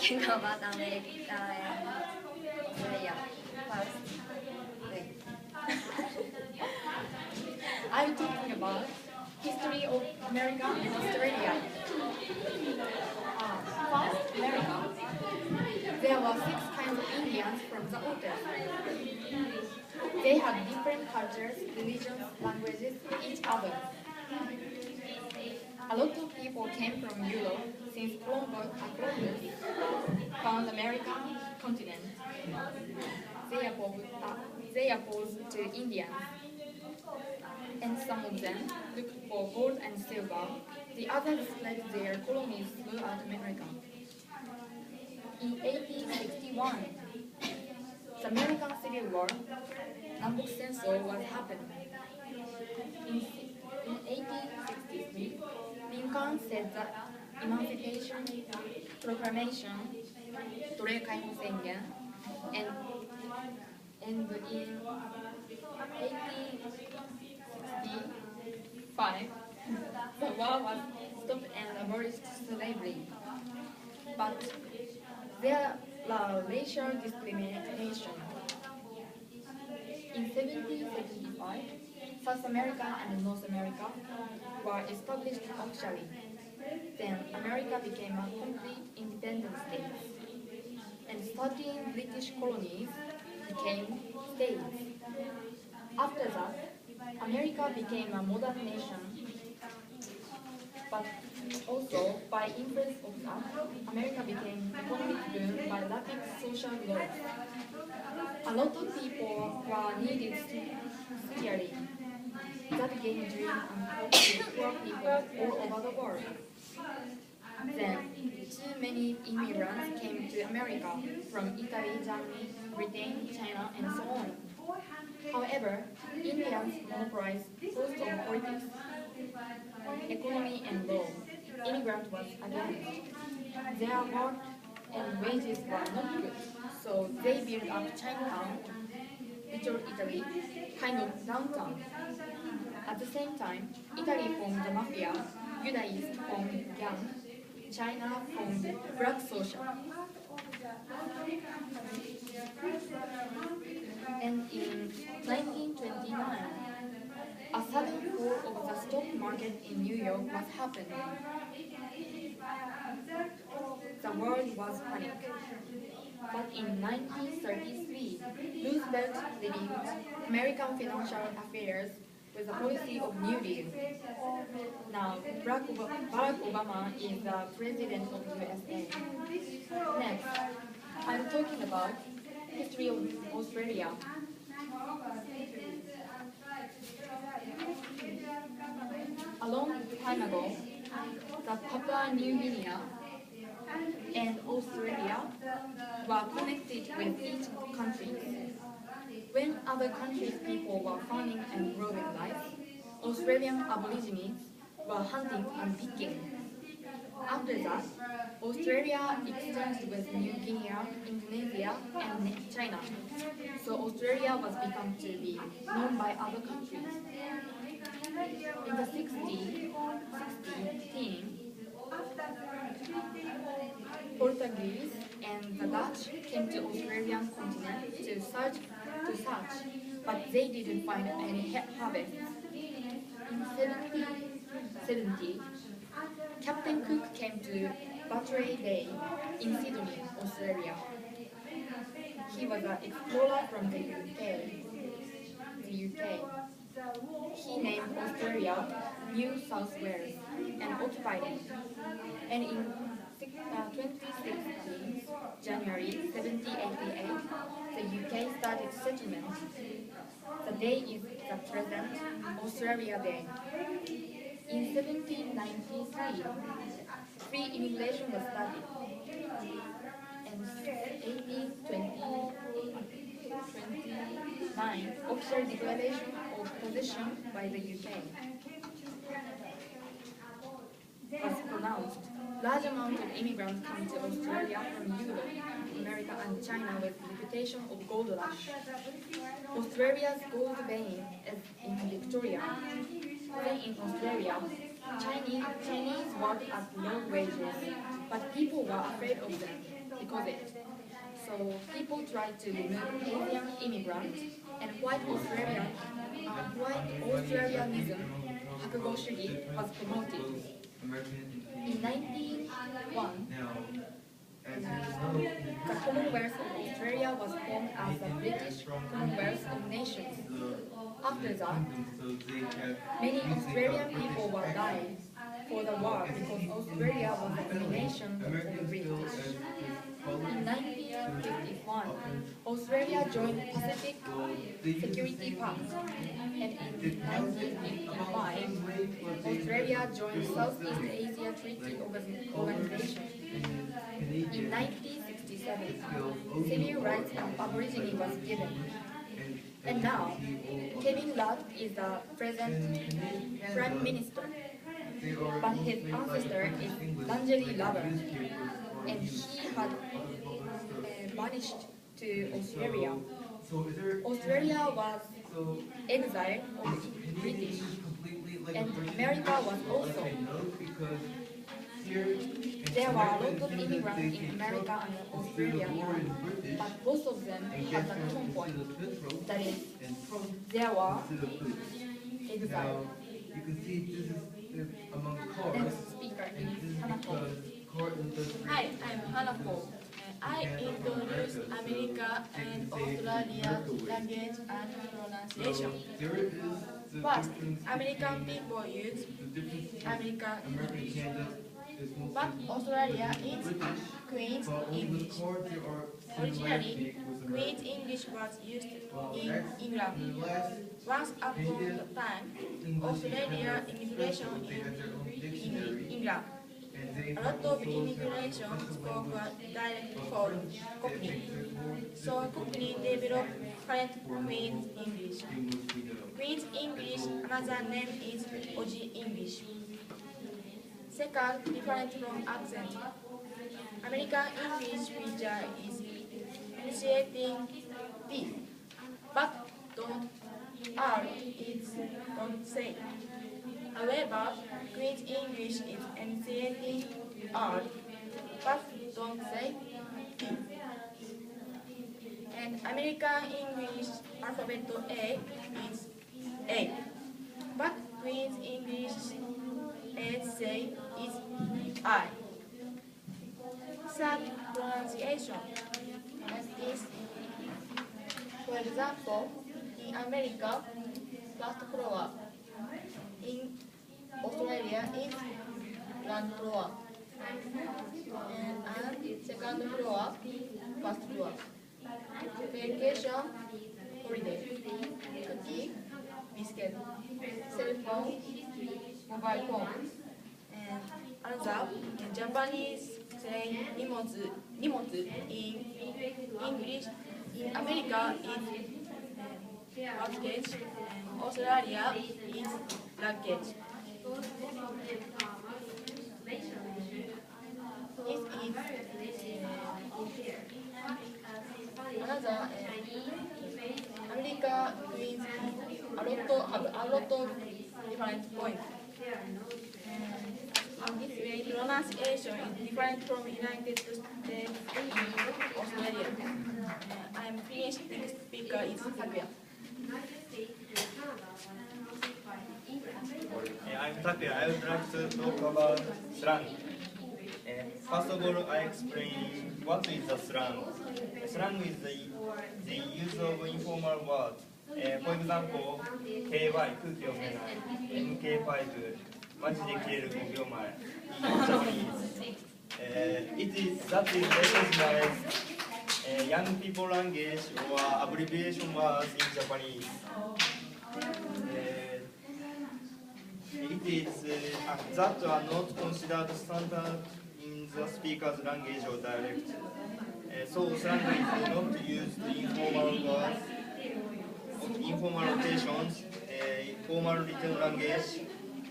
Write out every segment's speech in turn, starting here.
talking about America and Australia first. Wait. I'm talking about history of America and Australia. First, America. There were 6 kinds of Indians from the oldest. They had different cultures, religions, languages, each other. A lot of people came from Europe since Columbus found American continent. They opposed to Indians, and some of them looked for gold and silver. The others fled their colonies throughout America. In 1861, the American Civil War, Nambook Senso, was happening. In 1863, Lincoln said that Emancipation Proclamation, 奴隷解放宣言, and in 1865, the war was stopped and abolished slavery. But there were racial discrimination. In 1775, South America and North America were established officially. Then America became a complete independent state, and 13 British colonies became states. After that, America became a modern nation, but also by influence of that, America became economic boom by rapid social growth. A lot of people were needed severely. That gave dream and hope to poor people all over the world. Then, too many immigrants came to America from Italy, Germany, Britain, China, and so on. However, Indians monopolized most of politics, economy, and law. Immigrant was against. Their work and wages were not good, so they built up Chinatown, Little Italy, kind of downtown. At the same time, Italy formed the mafia, Judaism formed gang, China formed black social. And in 1929, a sudden fall of the stock market in New York was happening. The world was panicked. But in 1933, Roosevelt reviewed American financial affairs with a policy of New Deal. Now, Barack Obama is the president of USA. Next, I'm talking about history of Australia. A long time ago, the Papua New Guinea and Australia were connected with each country. When other countries' people were farming and growing rice, Australian Aborigines were hunting and picking. After that, Australia exchanged with New Guinea, Indonesia, and China, so Australia was become to be known by other countries. In the 60s, Portuguese and the Dutch came to Australian continent to search, but they didn't find any harvests. In 1770, Captain Cook came to Battery Bay in Sydney, Australia. He was an explorer from the UK. He named Australia New South Wales and occupied it. And in 2016, January 1788, the UK started settlement. The day is the present Australia Day. In 1793, free immigration was started. And 1829, official declaration of possession by the UK was pronounced. Large amount of immigrants come to Australia from Europe, America, and China with reputation of gold rush. Australia's gold vein is in Victoria. Then in Australia, Chinese worked at low wages, but people were afraid of them. because it. So people tried to remove Indian immigrants, and white Australianism, Hakugo-shugi, was promoted. In 1901, the Commonwealth of Australia was formed as the British Commonwealth of Nations. After that, many Australian people were dying for the war because Australia was a nation of the British. In 1951, Australia joined Pacific Security Pact, and in 1955, Australia joined Southeast Asia Treaty Organization. In 1967, civil rights and Aborigine was given. And now, Kevin Rudd is the present Prime Minister, but his ancestor is Langley Lover, and he had vanished to Australia. Australia was exiled of British, and America was also. There were a lot of immigrants in America and Australia, but most of them had a common point. That is, there were exiled. You can see this is among cars. Next speaker is Hanako. Hi, I'm Hanako. I introduce America and Australia language and pronunciation. First, American people use American English, but Australia is Queen's English. Originally, Queen's English was used in England. Once upon a time, Australia immigration in England. A lot of immigration spoke a dialect called Cockney. So Cockney developed current Queen's English. Queen's English, another name is Aussie English. Second, different from accent. American English feature is initiating T, but don't R is don't say. However, Queen's English is initiating R, but don't say T. And American English alphabet A is A, but Queen's English say is I. Third, pronunciation. Is, for example, in America, first floor. In Australia, it's ground floor. And second floor, first floor. Vacation, holiday. Cookie, biscuit. Cell phone, mobile phone. And another, Japanese say nimozu in English. In America, it's package. Australia is luggage. This is another America Queens have a lot of different points. This way, pronunciation is different from United States and Australia. I'm finished. Next speaker is Takuya. I'm Takuya. I would like to talk about slang. First of all, I explain what is the slang. Slang is the use of informal words. For example, KY 空気読めない MK5 マジで消える5秒前 in Japanese. It is recognized young people language or abbreviation words in Japanese. It is that are not considered standard in the speaker's language or dialect. So slang is not used in formal words, informal occasions, formal written language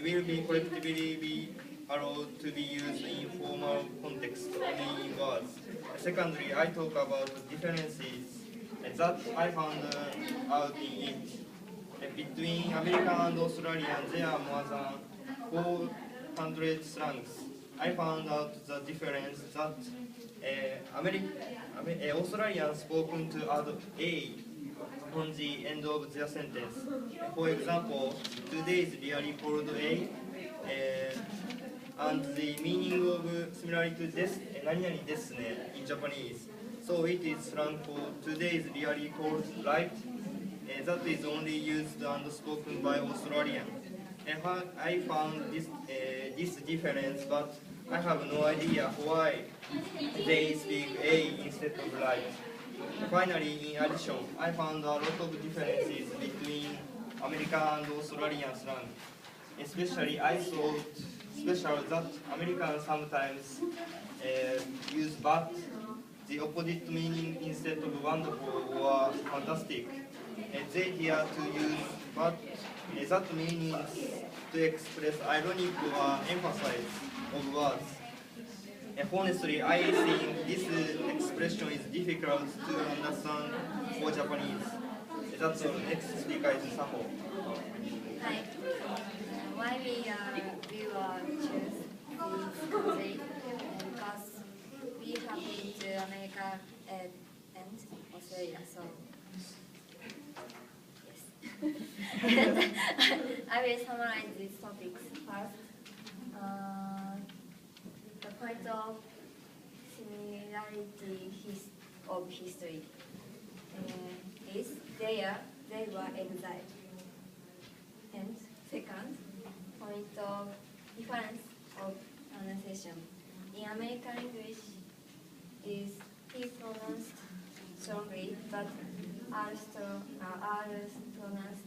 will be collectively be allowed to be used in formal context only in words. Secondly, I talk about differences that I found out in it. Between American and Australian, there are more than 400 slangs. I found out the difference that Australians spoken to add A on the end of their sentence. For example, today is really cold A, and the meaning of similarly to this, 何々ですね in Japanese. So it is slang for today is really cold, right? That is only used and spoken by Australian. And I found this difference, but I have no idea why they speak A instead of right. Finally, in addition, I found a lot of differences between American and Australian slang. Especially, I thought special that Americans sometimes use but, the opposite meaning instead of wonderful or fantastic. They dare to use but that means to express ironic or emphasize of words. Honestly, I think this expression is difficult to understand for Japanese. That's all. Next speaker is Saho. Hi. Why we choose this country? Because we have been to America and Australia, so yes. I will summarize these topics first. The point of similarity of history is they were exiled. And second, point of difference of pronunciation. In American English, is P pronounced strongly, but R pronounced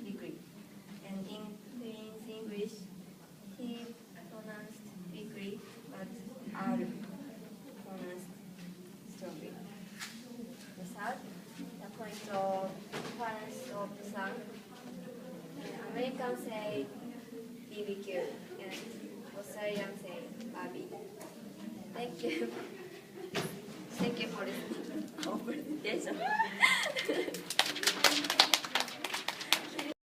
weakly. And in Queen's English, T pronounced weakly, but R pronounced strongly. The third, the point of difference of slang. Americans say BBQ and Australians say Barbie. Thank you.